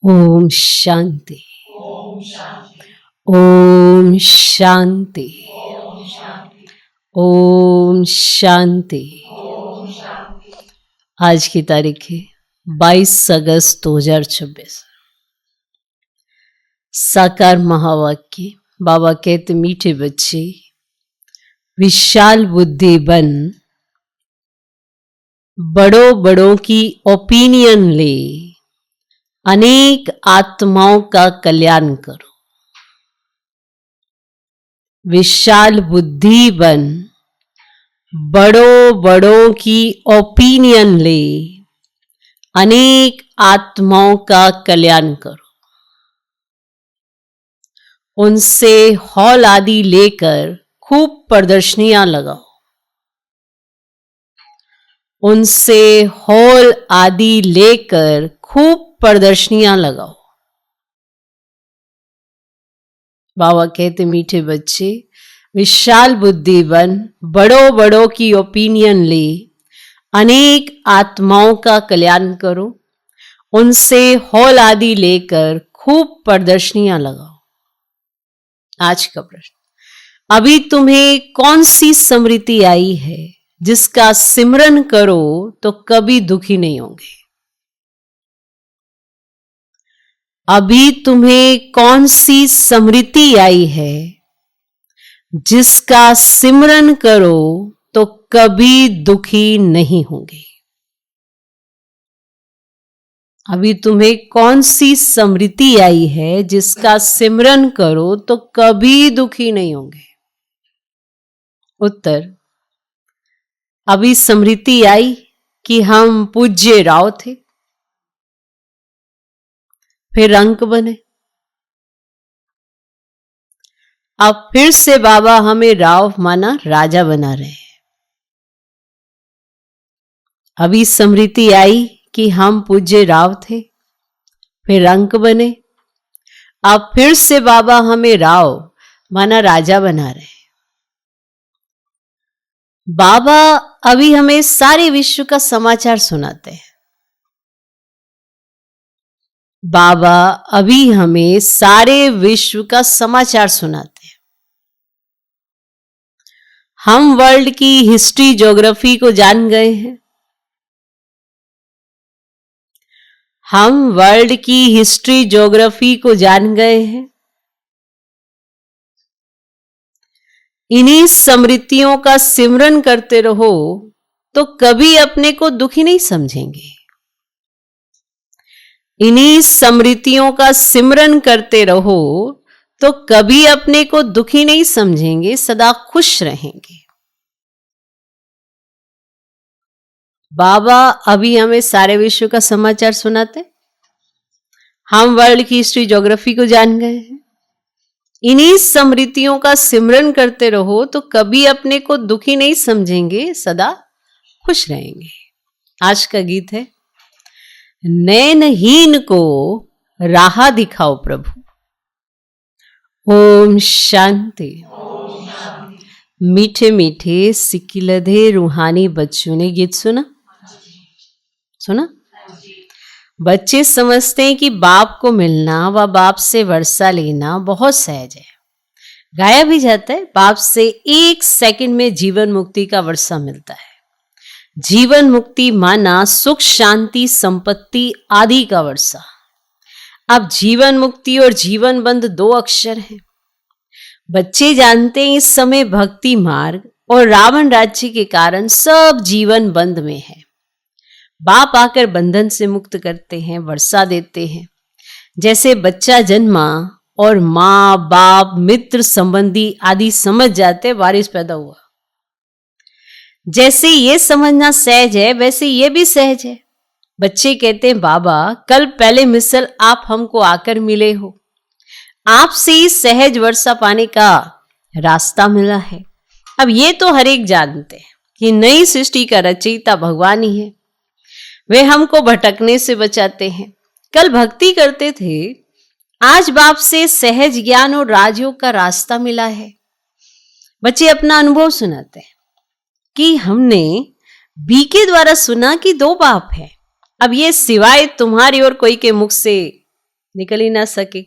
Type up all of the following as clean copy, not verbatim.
ओम शांति। ओम शांति। ओम शांति। आज की तारीख है 22 अगस्त 2026। साकार महावाक्य। बाबा कहते मीठे बच्चे विशाल बुद्धि बन, बड़ों बड़ों की ओपिनियन ले, अनेक आत्माओं का कल्याण करो। विशाल बुद्धि बन, बड़ों बड़ों की ओपिनियन ले, अनेक आत्माओं का कल्याण करो। उनसे हॉल आदि लेकर खूब प्रदर्शनियां लगाओ। उनसे हॉल आदि लेकर खूब प्रदर्शनियां लगाओ। बाबा कहते मीठे बच्चे विशाल बुद्धि बन, बड़ों बड़ों की ओपिनियन ले, अनेक आत्माओं का कल्याण करो। उनसे हॉल आदि लेकर खूब प्रदर्शनियां लगाओ। आज का प्रश्न, अभी तुम्हें कौन सी स्मृति आई है जिसका सिमरन करो तो कभी दुखी नहीं होंगे? अभी तुम्हें कौन सी स्मृति आई है जिसका सिमरन करो तो कभी दुखी नहीं होंगे? अभी तुम्हें कौन सी स्मृति आई है जिसका सिमरन करो तो कभी दुखी नहीं होंगे? उत्तर, अभी स्मृति आई कि हम पूज्य राव थे, फिर अंक बने। अब फिर से बाबा हमें राव माना राजा बना रहे हैं। अभी स्मृति आई कि हम पूज्य राव थे, फिर अंक बने। अब फिर से बाबा हमें राव माना राजा बना रहे हैं। बाबा अभी हमें सारे विश्व का समाचार सुनाते हैं। बाबा अभी हमें सारे विश्व का समाचार सुनाते हैं। हम वर्ल्ड की हिस्ट्री ज्योग्राफी को जान गए हैं। हम वर्ल्ड की हिस्ट्री ज्योग्राफी को जान गए हैं। इन्हीं स्मृतियों का सिमरन करते रहो तो कभी अपने को दुखी नहीं समझेंगे। इन्हीं स्मृतियों का सिमरन करते रहो तो कभी अपने को दुखी नहीं समझेंगे, सदा खुश रहेंगे। बाबा अभी हमें सारे विश्व का समाचार सुनाते। हम वर्ल्ड की हिस्ट्री ज्योग्राफी को जान गए हैं। इन्हीं स्मृतियों का सिमरन करते रहो तो कभी अपने को दुखी नहीं समझेंगे, सदा खुश रहेंगे। आज का गीत है, नैनहीन को राह दिखाओ प्रभु। ओम शांति। मीठे मीठे सिकिलधे रूहानी बच्चों ने गीत सुना? बच्चे समझते हैं कि बाप को मिलना व बाप से वर्षा लेना बहुत सहज है, गाया भी जाता है। बाप से 1 सेकंड में जीवन मुक्ति का वर्षा मिलता है। जीवन मुक्ति माना सुख शांति संपत्ति आदि का वर्षा। अब जीवन मुक्ति और जीवन बंध 2 अक्षर हैं। बच्चे जानते हैं इस समय भक्ति मार्ग और रावण राज्य के कारण सब जीवन बंध में है। बाप आकर बंधन से मुक्त करते हैं, वर्षा देते हैं। जैसे बच्चा जन्मा और माँ बाप मित्र संबंधी आदि समझ जाते, बारिश पैदा हुआ। जैसे ये समझना सहज है वैसे ये भी सहज है। बच्चे कहते हैं, बाबा कल पहले मिसल आप हमको आकर मिले हो, आपसे ही सहज वर्षा पाने का रास्ता मिला है। अब ये तो हर एक जानते हैं कि नई सृष्टि का रचयिता भगवान ही है। वे हमको भटकने से बचाते हैं। कल भक्ति करते थे, आज बाप से सहज ज्ञान और राजयोग का रास्ता मिला है। बच्चे अपना अनुभव सुनाते हैं कि हमने बी के द्वारा सुना कि 2 बाप है। अब ये सिवाय तुम्हारी और कोई के मुख से निकल ही ना सके,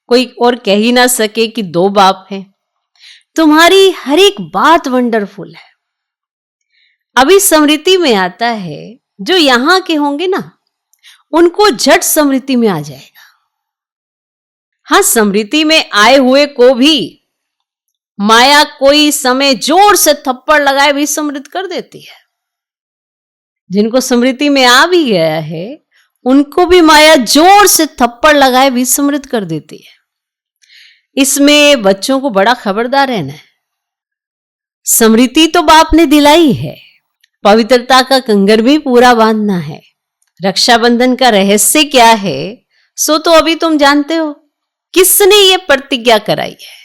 कोई और कह ही ना सके कि दो बाप हैं। तुम्हारी हर एक बात वंडरफुल है। अभी स्मृति में आता है, जो यहां के होंगे ना उनको झट स्मृति में आ जाएगा। हाँ, स्मृति में आए हुए को भी माया कोई समय जोर से थप्पड़ लगाए भी स्मृत कर देती है। जिनको स्मृति में आ भी गया है उनको भी माया जोर से थप्पड़ लगाए भी स्मृत कर देती है। इसमें बच्चों को बड़ा खबरदार रहना है। स्मृति तो बाप ने दिलाई है, पवित्रता का कंगर भी पूरा बांधना है। रक्षाबंधन का रहस्य क्या है सो तो अभी तुम जानते हो। किसने ये प्रतिज्ञा कराई है?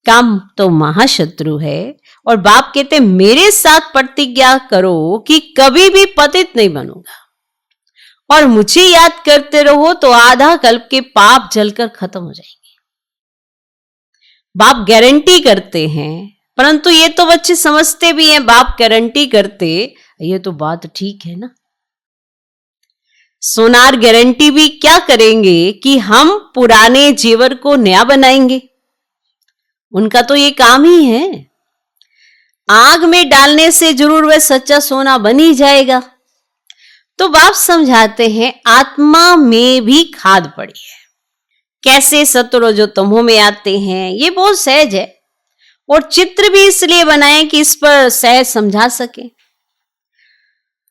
काम तो महाशत्रु है और बाप कहते मेरे साथ प्रतिज्ञा करो कि कभी भी पतित नहीं बनूंगा और मुझे याद करते रहो तो आधा कल्प के पाप जलकर खत्म हो जाएंगे। बाप गारंटी करते हैं, परंतु ये तो बच्चे समझते भी हैं बाप गारंटी करते, ये तो बात ठीक है ना। सोनार गारंटी भी क्या करेंगे कि हम पुराने जेवर को नया बनाएंगे। उनका तो ये काम ही है। आग में डालने से जरूर वह सच्चा सोना बन ही जाएगा। तो बाप समझाते हैं आत्मा में भी खाद पड़ी है। कैसे सत्व जो तमो में आते हैं ये बहुत सहज है और चित्र भी इसलिए बनाए कि इस पर सहज समझा सके।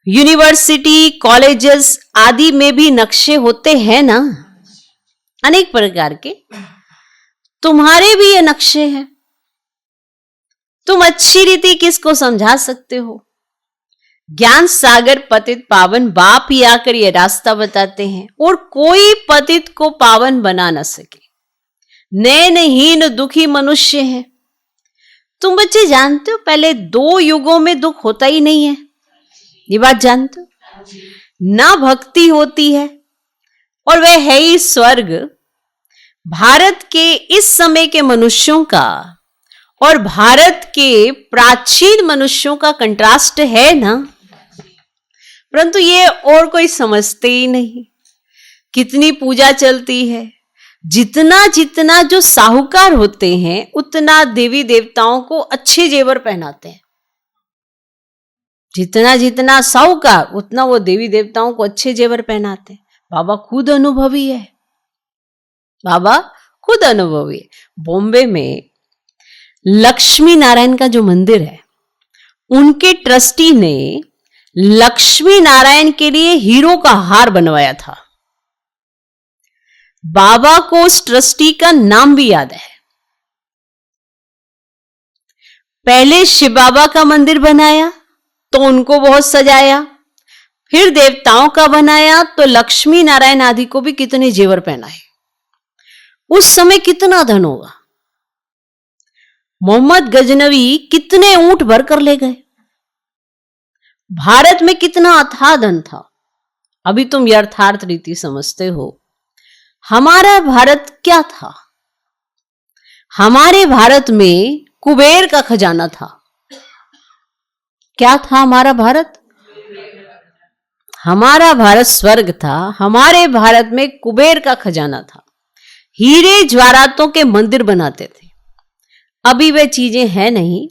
यूनिवर्सिटी, कॉलेजेस आदि में भी नक्शे होते हैं ना, अनेक प्रकार के। तुम्हारे भी ये नक्शे हैं। तुम अच्छी रीति किसको समझा सकते हो? ज्ञान सागर पतित पावन बाप ही आकर ये रास्ता बताते हैं और कोई पतित को पावन बना न सके। नैनहीन दुखी मनुष्य है। तुम बच्चे जानते हो पहले 2 युगों में दुख होता ही नहीं है, ये बात जानते हो? ना भक्ति होती है और वह है ही स्वर्ग। भारत के इस समय के मनुष्यों का और भारत के प्राचीन मनुष्यों का कंट्रास्ट है ना, परंतु ये और कोई समझते ही नहीं। कितनी पूजा चलती है, जितना जितना जो साहूकार होते हैं उतना देवी देवताओं को अच्छे जेवर पहनाते हैं। जितना जितना साहूकार उतना वो देवी देवताओं को अच्छे जेवर पहनाते हैं। बाबा खुद अनुभवी है, बाबा खुद अनुभवी है। बॉम्बे में लक्ष्मी नारायण का जो मंदिर है, उनके ट्रस्टी ने लक्ष्मी नारायण के लिए हीरो का हार बनवाया था। बाबा को उस ट्रस्टी का नाम भी याद है। पहले शिव बाबा का मंदिर बनाया तो उनको बहुत सजाया, फिर देवताओं का बनाया तो लक्ष्मी नारायण आदि को भी कितने जेवर पहनाए। उस समय कितना धन होगा। मोहम्मद गजनवी कितने ऊंट भरकर ले गए। भारत में कितना अथाह धन था। अभी तुम यथार्थ रीति समझते हो। हमारा भारत क्या था? हमारे भारत में कुबेर का खजाना था। क्या था हमारा भारत? हमारा भारत स्वर्ग था। हमारे भारत में कुबेर का खजाना था। हीरे ज्वारातों के मंदिर बनाते थे। अभी वे चीजें हैं नहीं,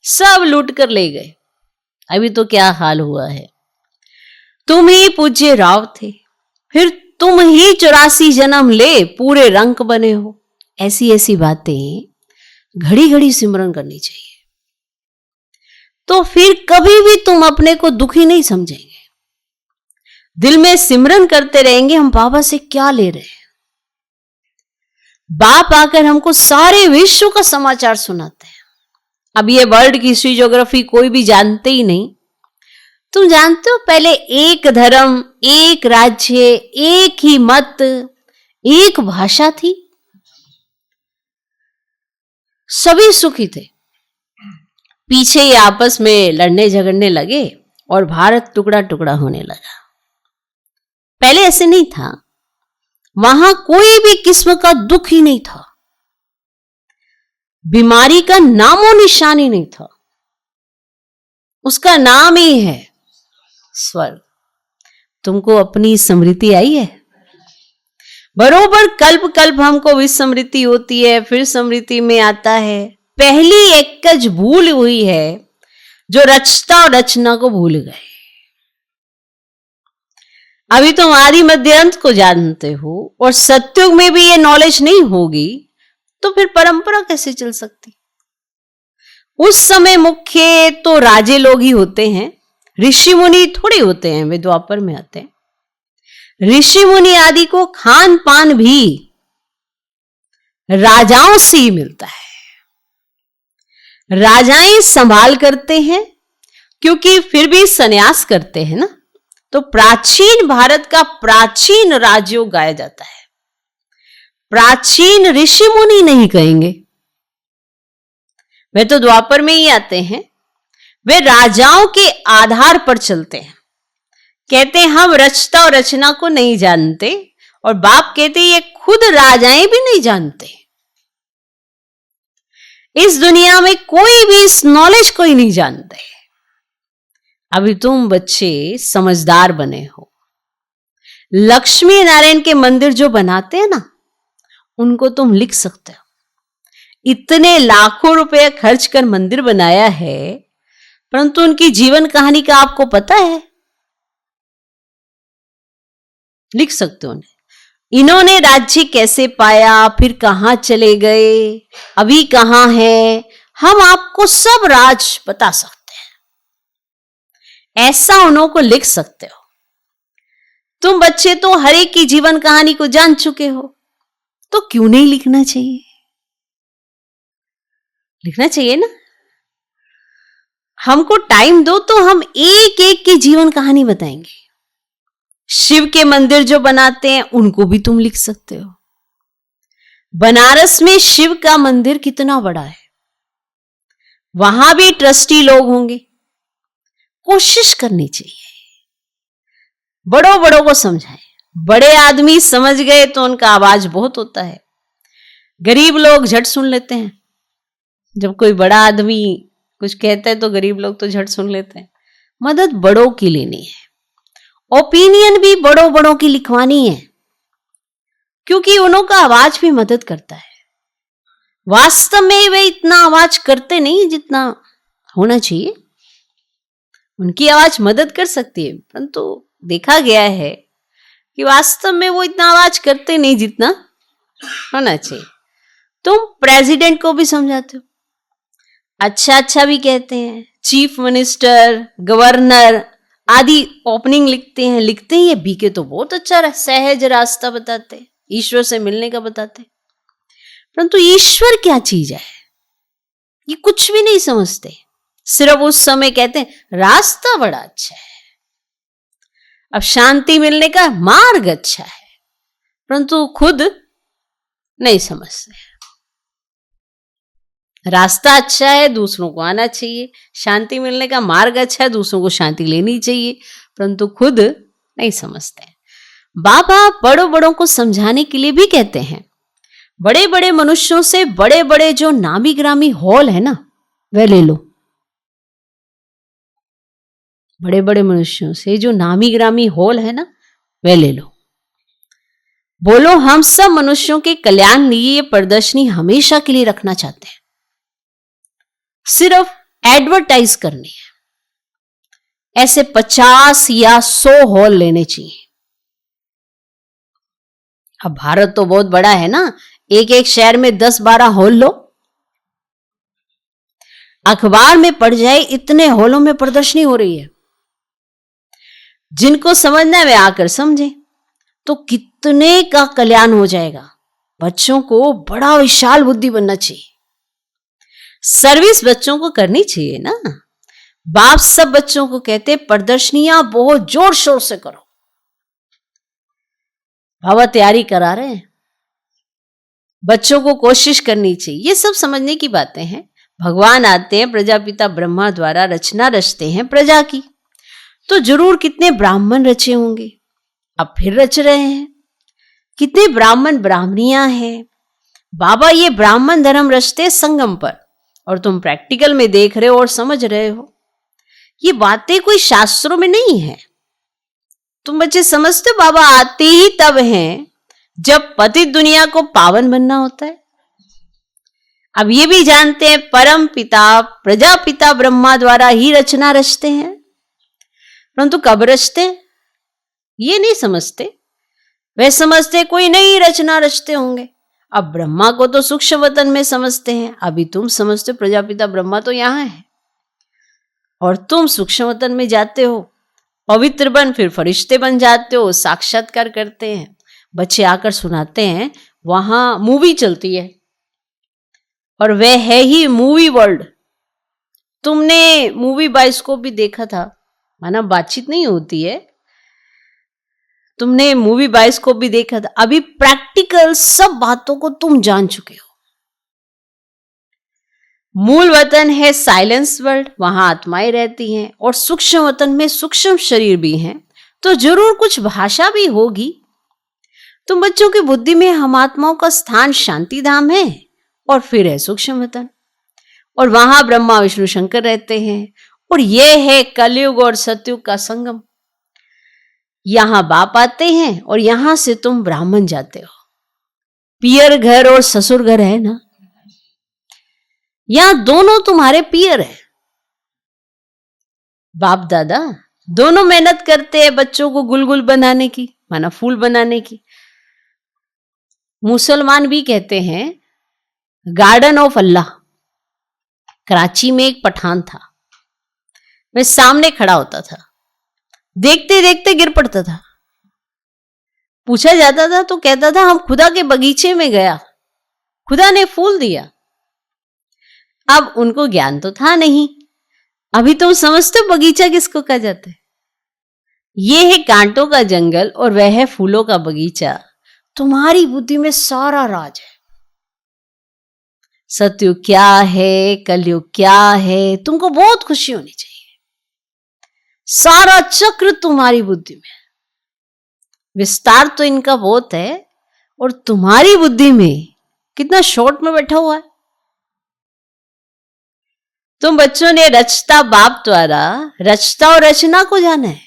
सब लूट कर ले गए। अभी तो क्या हाल हुआ है। तुम ही पूज्य राव थे, फिर तुम ही 84 जन्म ले पूरे रंक बने हो। ऐसी ऐसी बातें घड़ी घड़ी सिमरन करनी चाहिए, तो फिर कभी भी तुम अपने को दुखी नहीं समझेंगे। दिल में सिमरन करते रहेंगे हम बाबा से क्या ले रहे हैं। बाप आकर हमको सारे विश्व का समाचार सुनाते हैं। अब ये वर्ल्ड की हिस्ट्री ज्योग्राफी कोई भी जानते ही नहीं। तुम जानते हो पहले एक धर्म, एक राज्य, एक ही मत, एक भाषा थी, सभी सुखी थे। पीछे ये आपस में लड़ने झगड़ने लगे और भारत टुकड़ा टुकड़ा होने लगा। पहले ऐसे नहीं था। वहां कोई भी किस्म का दुख ही नहीं था। बीमारी का नामो निशान ही नहीं था। उसका नाम ही है स्वर्ग। तुमको अपनी स्मृति आई है? बरोबर कल्प कल्प हमको विस्मृति होती है, फिर स्मृति में आता है। पहली एकज भूल हुई है जो रचता और रचना को भूल गए। अभी तुम आदि मध्य अंत को जानते हो और सतयुग में भी ये नॉलेज नहीं होगी तो फिर परंपरा कैसे चल सकती। उस समय मुख्य तो राजे लोग ही होते हैं, ऋषि मुनि थोड़े होते हैं, वे द्वापर में आते हैं। ऋषि मुनि आदि को खान पान भी राजाओं से ही मिलता है। राजाएं संभाल करते हैं क्योंकि फिर भी संन्यास करते हैं ना, तो प्राचीन भारत का प्राचीन राजयोग गाया जाता है। प्राचीन ऋषि मुनि नहीं कहेंगे, वे तो द्वापर में ही आते हैं। वे राजाओं के आधार पर चलते हैं, कहते हैं हम रचता और रचना को नहीं जानते, और बाप कहते ये खुद राजाएं भी नहीं जानते। इस दुनिया में कोई भी इस नॉलेज को ही नहीं जानते। अभी तुम बच्चे समझदार बने हो। लक्ष्मी नारायण के मंदिर जो बनाते हैं ना, उनको तुम लिख सकते हो। इतने लाखों रुपए खर्च कर मंदिर बनाया है, परंतु उनकी जीवन कहानी का आपको पता है? लिख सकते हो उन्हें। इन्होंने राज्य कैसे पाया, फिर कहां चले गए, अभी कहां है, हम आपको सब राज बता सकते हैं। ऐसा उन्हों को लिख सकते हो। तुम बच्चे तो हर एक की जीवन कहानी को जान चुके हो, तो क्यों नहीं लिखना चाहिए? लिखना चाहिए ना। हमको टाइम दो तो हम एक एक की जीवन कहानी बताएंगे। शिव के मंदिर जो बनाते हैं उनको भी तुम लिख सकते हो। बनारस में शिव का मंदिर कितना बड़ा है, वहां भी ट्रस्टी लोग होंगे। कोशिश करनी चाहिए, बड़ों बड़ों को समझाएं। बड़े आदमी समझ गए तो उनका आवाज बहुत होता है, गरीब लोग झट सुन लेते हैं। जब कोई बड़ा आदमी कुछ कहता है तो गरीब लोग तो झट सुन लेते हैं। मदद बड़ों की लेनी है, ओपिनियन भी बड़ों बड़ों की लिखवानी है, क्योंकि उन्हों का आवाज भी मदद करता है। वास्तव में वे इतना आवाज करते नहीं जितना होना चाहिए। उनकी आवाज मदद कर सकती है, परंतु देखा गया है कि वास्तव में वो इतना आवाज करते नहीं जितना होना चाहिए। तुम प्रेसिडेंट को भी समझाते हो, अच्छा अच्छा भी कहते हैं, चीफ मिनिस्टर, गवर्नर आदि ओपनिंग लिखते हैं ये बीके तो बहुत अच्छा सहज रास्ता बताते, ईश्वर से मिलने का बताते, परंतु ईश्वर क्या चीज है ये कुछ भी नहीं समझते। सिर्फ उस समय कहते हैं रास्ता बड़ा अच्छा है, अब शांति मिलने का मार्ग अच्छा है, परंतु खुद नहीं समझते। रास्ता अच्छा है, दूसरों को आना चाहिए, शांति मिलने का मार्ग अच्छा है, दूसरों को शांति लेनी चाहिए, परंतु खुद नहीं समझते। बाबा बड़ों बड़ों को समझाने के लिए भी कहते हैं, बड़े बड़े मनुष्यों से बड़े बड़े जो नामी ग्रामी हॉल है ना, वह ले लो। बड़े बड़े मनुष्यों से जो नामी ग्रामी हॉल है ना, वह ले लो। बोलो हम सब मनुष्यों के कल्याण लिए ये प्रदर्शनी हमेशा के लिए रखना चाहते हैं, सिर्फ एडवर्टाइज करनी है। ऐसे 50 या 100 हॉल लेने चाहिए। अब भारत तो बहुत बड़ा है ना, एक एक शहर में 10-12 हॉल लो, अखबार में पढ़ जाए इतने हॉलों में प्रदर्शनी हो रही है। जिनको समझना है वे आकर समझे, तो कितने का कल्याण हो जाएगा। बच्चों को बड़ा विशाल बुद्धि बनना चाहिए, सर्विस बच्चों को करनी चाहिए ना। बाप सब बच्चों को कहते प्रदर्शनियां बहुत जोर शोर से करो। बाबा तैयारी करा रहे हैं, बच्चों को कोशिश करनी चाहिए। ये सब समझने की बातें हैं। भगवान आते हैं, प्रजापिता ब्रह्मा द्वारा रचना रचते हैं प्रजा की, तो जरूर कितने ब्राह्मण रचे होंगे, अब फिर रच रहे हैं। कितने ब्राह्मण ब्राह्मणियां हैं। बाबा ये ब्राह्मण धर्म रचते संगम पर, और तुम प्रैक्टिकल में देख रहे हो और समझ रहे हो। ये बातें कोई शास्त्रों में नहीं है। तुम बच्चे समझते हो बाबा आते ही तब हैं जब पतित दुनिया को पावन बनना होता है। अब ये भी जानते हैं परम पिता प्रजापिता ब्रह्मा द्वारा ही रचना रचते हैं, परंतु कब रचते हैं ये नहीं समझते। वे समझते कोई नई रचना रचते होंगे। अब ब्रह्मा को तो सूक्ष्म वतन में समझते हैं, अभी तुम समझते प्रजापिता ब्रह्मा तो यहां है और तुम सूक्ष्म वतन में जाते हो, पवित्र बन फिर फरिश्ते बन जाते हो, साक्षात्कार करते हैं। बच्चे आकर सुनाते हैं वहां मूवी चलती है और वह है ही मूवी वर्ल्ड। तुमने मूवी बाइस्कोप भी देखा था, माना बातचीत नहीं होती है, तुमने मूवी बाइस्कोप भी देखा था। अभी प्रैक्टिकल सब बातों को तुम जान चुके हो। मूल वतन है साइलेंस वर्ल्ड, वहां आत्माएं रहती हैं और सूक्ष्म वतन में सूक्ष्म शरीर भी हैं, तो जरूर कुछ भाषा भी होगी। तुम बच्चों की बुद्धि में हम आत्माओं का स्थान शांति धाम है और फिर है सूक्ष्म वतन, और वहां ब्रह्मा विष्णु शंकर रहते हैं, और यह है कलयुग और सतयुग का संगम। यहां बाप आते हैं और यहां से तुम ब्राह्मण जाते हो। पियर घर और ससुर घर है ना, यहां दोनों तुम्हारे पियर है। बाप दादा दोनों मेहनत करते हैं बच्चों को गुलगुल बनाने की, माना फूल बनाने की। मुसलमान भी कहते हैं गार्डन ऑफ अल्लाह। कराची में एक पठान था, वह सामने खड़ा होता था, देखते देखते गिर पड़ता था। पूछा जाता था तो कहता था हम खुदा के बगीचे में गया, खुदा ने फूल दिया। अब उनको ज्ञान तो था नहीं। अभी तुम समझते हो बगीचा किसको कहा जाता है? ये है कांटों का जंगल और वह है फूलों का बगीचा। तुम्हारी बुद्धि में सारा राज है। सतयुग क्या है, कलयुग क्या है, तुमको बहुत खुशी होनी चाहिए। सारा चक्र तुम्हारी बुद्धि में, विस्तार तो इनका बहुत है और तुम्हारी बुद्धि में कितना शॉर्ट में बैठा हुआ है। तुम बच्चों ने रचता बाप द्वारा रचता और रचना को जाना है।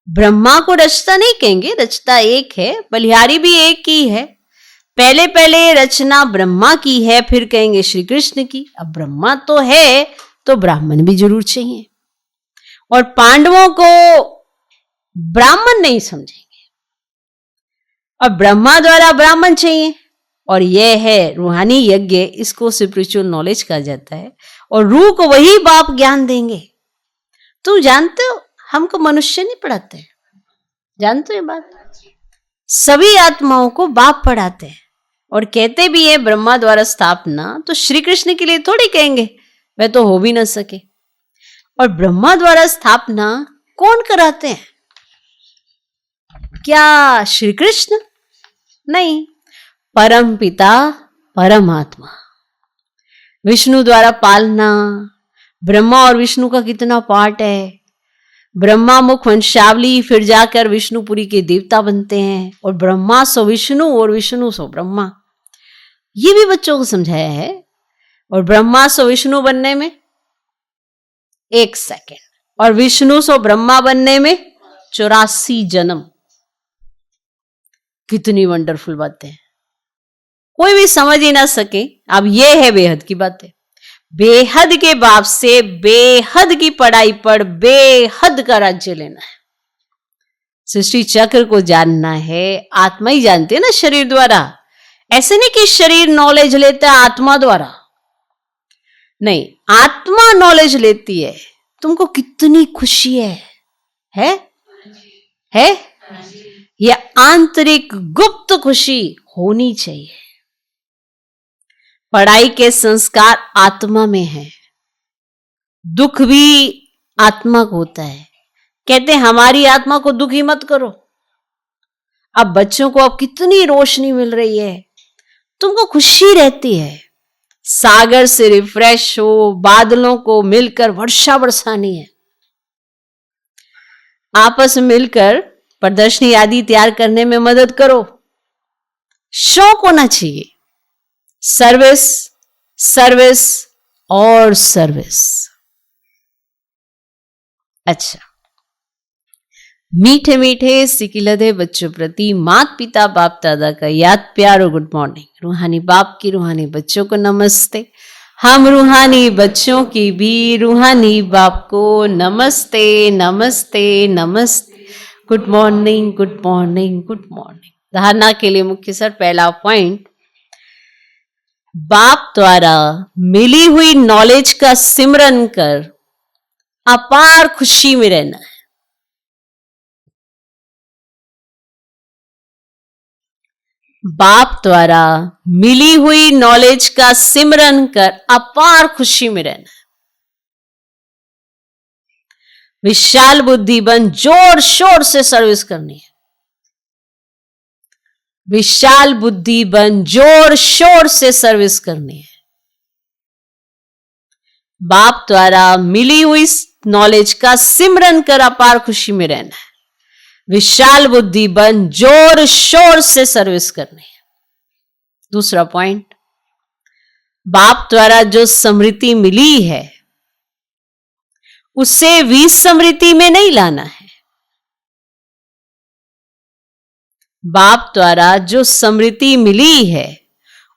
ब्रह्मा को रचता नहीं कहेंगे, रचता एक है, बलिहारी भी एक ही है। पहले पहले रचना ब्रह्मा की है, फिर कहेंगे श्री कृष्ण की। अब ब्रह्मा तो है तो ब्राह्मण भी जरूर चाहिए, और पांडवों को ब्राह्मण नहीं समझेंगे। अब ब्रह्मा द्वारा ब्राह्मण चाहिए, और यह है रूहानी यज्ञ, इसको स्पिरिचुअल नॉलेज कहा जाता है, और रूह को वही बाप ज्ञान देंगे। तुम जानते हो हमको मनुष्य नहीं पढ़ाते, जानते हो ये बात? सभी आत्माओं को बाप पढ़ाते हैं और कहते भी है ब्रह्मा द्वारा स्थापना, तो श्री कृष्ण के लिए थोड़ी कहेंगे, वह तो हो भी ना सके। और ब्रह्मा द्वारा स्थापना कौन कराते हैं? क्या श्री कृष्ण? नहीं, परम पिता परमात्मा। विष्णु द्वारा पालना, ब्रह्मा और विष्णु का कितना पार्ट है। ब्रह्मा मुख वंशावली, फिर जाकर विष्णुपुरी के देवता बनते हैं, और ब्रह्मा सो विष्णु और विष्णु सो ब्रह्मा, ये भी बच्चों को समझाया है। और ब्रह्मा सो विष्णु बनने में 1 सेकेंड, और विष्णु सो ब्रह्मा बनने में 84 जन्म। कितनी वंडरफुल बातें हैं, कोई भी समझ ही ना सके। अब यह है बेहद की बातें। बेहद के बाप से बेहद की पढ़ाई पढ़ बेहद का राज्य लेना है। सृष्टि चक्र को जानना है, आत्मा ही जानती है ना शरीर द्वारा। ऐसे नहीं कि शरीर नॉलेज लेता है आत्मा द्वारा, नहीं, आत्मा नॉलेज लेती है। तुमको कितनी खुशी है? यह आंतरिक गुप्त खुशी होनी चाहिए। पढ़ाई के संस्कार आत्मा में है, दुख भी आत्मा को होता है। कहते हैं हमारी आत्मा को दुखी मत करो। अब बच्चों को अब कितनी रोशनी मिल रही है, तुमको खुशी रहती है। सागर से रिफ्रेश हो, बादलों को मिलकर वर्षा बरसानी है। आपस में मिलकर प्रदर्शनी आदि तैयार करने में मदद करो। शौक होना चाहिए, सर्विस सर्विस और सर्विस। अच्छा, मीठे मीठे सिकिलधे बच्चों प्रति माता पिता बाप दादा का याद प्यार और गुड मॉर्निंग। रूहानी बाप की रूहानी बच्चों को नमस्ते। हम रूहानी बच्चों की भी रूहानी बाप को नमस्ते नमस्ते नमस्ते। Good morning good morning good morning. धारणा के लिए मुख्य सर पहला पॉइंट, बाप द्वारा मिली हुई नॉलेज का सिमरन कर अपार खुशी में रहना है। बाप द्वारा मिली हुई नॉलेज का सिमरन कर अपार खुशी में रहना है। विशाल बुद्धि बन जोर शोर से सर्विस करनी है। विशाल बुद्धि बन जोर शोर से सर्विस करनी है। बाप द्वारा मिली हुई नॉलेज का सिमरन कर अपार खुशी में रहना है। विशाल बुद्धि बन जोर शोर से सर्विस करनी है। दूसरा पॉइंट, बाप द्वारा जो समृद्धि मिली है उसे विस्मृति में नहीं लाना है। बाप द्वारा जो समृद्धि मिली है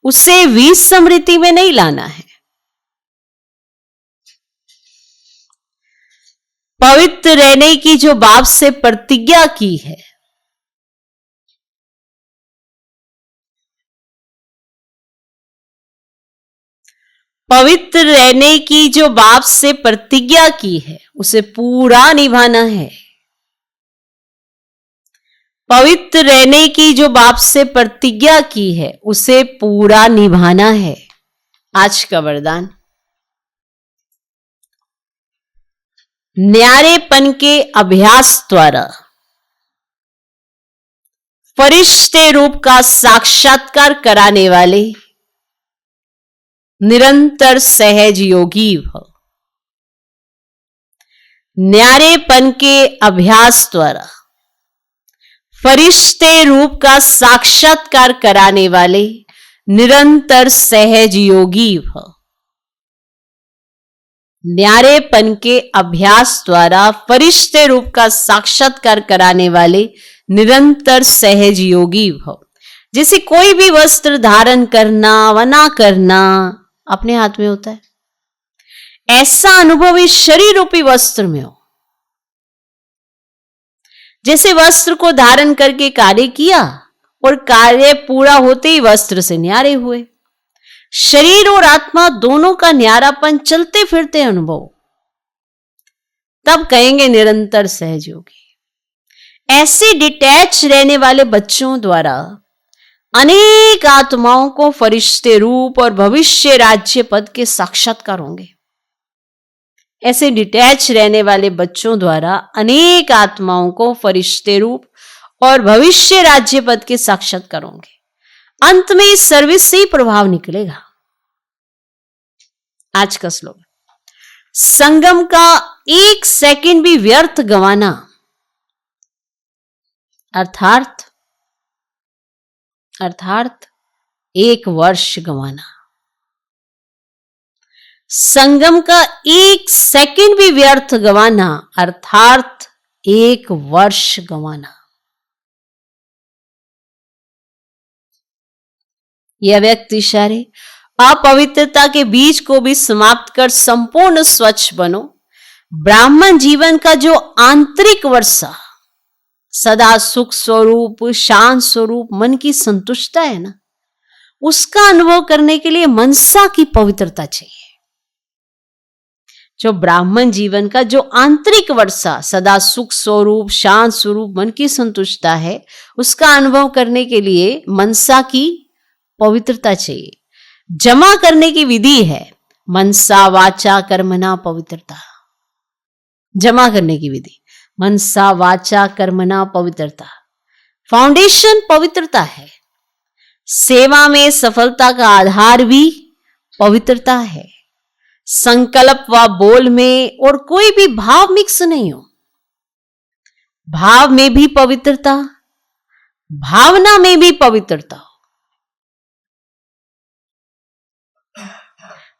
उसे विस्मृति में नहीं लाना है। पवित्र रहने की जो बाप से प्रतिज्ञा की है, पवित्र रहने की जो बाप से प्रतिज्ञा की है उसे पूरा निभाना है। पवित्र रहने की जो बाप से प्रतिज्ञा की है उसे पूरा निभाना है। आज का वरदान, न्यारेपन के अभ्यास द्वारा फरिश्ते रूप का साक्षात्कार कराने वाले निरंतर सहज योगी भव। न्यारेपन के अभ्यास द्वारा फरिश्ते रूप का साक्षात्कार कराने वाले निरंतर सहज योगी भव। न्यारेपन के अभ्यास द्वारा फरिश्ते रूप का साक्षात्कार कराने वाले निरंतर सहज योगी भव। जैसे कोई भी वस्त्र धारण करना व ना करना अपने हाथ में होता है, ऐसा अनुभव इस शरीर रूपी वस्त्र में हो। जैसे वस्त्र को धारण करके कार्य किया और कार्य पूरा होते ही वस्त्र से न्यारे हुए, शरीर और आत्मा दोनों का न्यारापन चलते फिरते अनुभव, तब कहेंगे निरंतर सहयोगी। ऐसे डिटैच रहने वाले बच्चों द्वारा अनेक आत्माओं को फरिश्ते रूप और भविष्य राज्य पद के साक्षात्कार होंगे। ऐसे डिटैच रहने वाले बच्चों द्वारा अनेक आत्माओं को फरिश्ते रूप और भविष्य राज्य पद के साक्षात्कार होंगे। अंत में इस सर्विस से ही प्रभाव निकलेगा। आज का श्लोक, संगम का एक सेकंड भी व्यर्थ गंवाना अर्थात 1 वर्ष गंवाना। संगम का एक सेकंड भी व्यर्थ गंवाना अर्थात 1 वर्ष गंवाना। यह व्यक्ति इशारे अपवित्रता के बीज को भी समाप्त कर संपूर्ण स्वच्छ बनो। ब्राह्मण जीवन का जो आंतरिक वर्षा सदा सुख स्वरूप शांत स्वरूप मन की संतुष्टता है ना, उसका अनुभव करने के लिए मनसा की पवित्रता चाहिए। जो ब्राह्मण जीवन का जो आंतरिक वर्षा सदा सुख स्वरूप शांत स्वरूप मन की संतुष्टता है, उसका अनुभव करने के लिए मनसा की पवित्रता चाहिए। जमा करने की विधि है मनसा वाचा कर्मणा पवित्रता। जमा करने की विधि मनसा वाचा कर्मणा पवित्रता। फाउंडेशन पवित्रता है। सेवा में सफलता का आधार भी पवित्रता है। संकल्प व बोल में और कोई भी भाव मिक्स नहीं हो। भाव में भी पवित्रता, भावना में भी पवित्रता हो।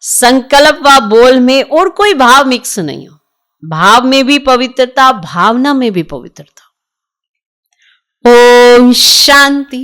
संकल्प व बोल में और कोई भाव मिक्स नहीं हो। भाव में भी पवित्रता, भावना में भी पवित्रता। ओम शांति।